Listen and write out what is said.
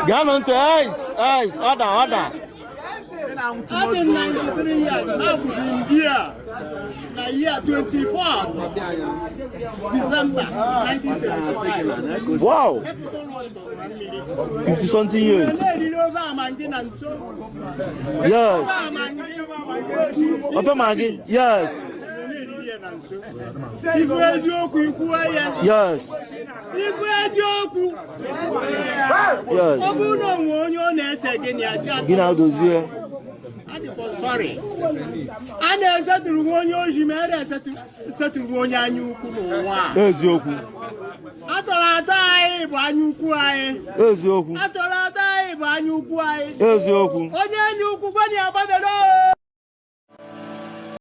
Gallant eyes, order. I've been 93 years, and I was in here. The year 24th December 1975. Wow! 50-something years. Yes. Yes. Yes. Sorry. And I said to one year, she made a set to one year. There's Yoku. I thought I died when you cry. There's Yoku. I thought I died when you cry. There's Yoku. When you could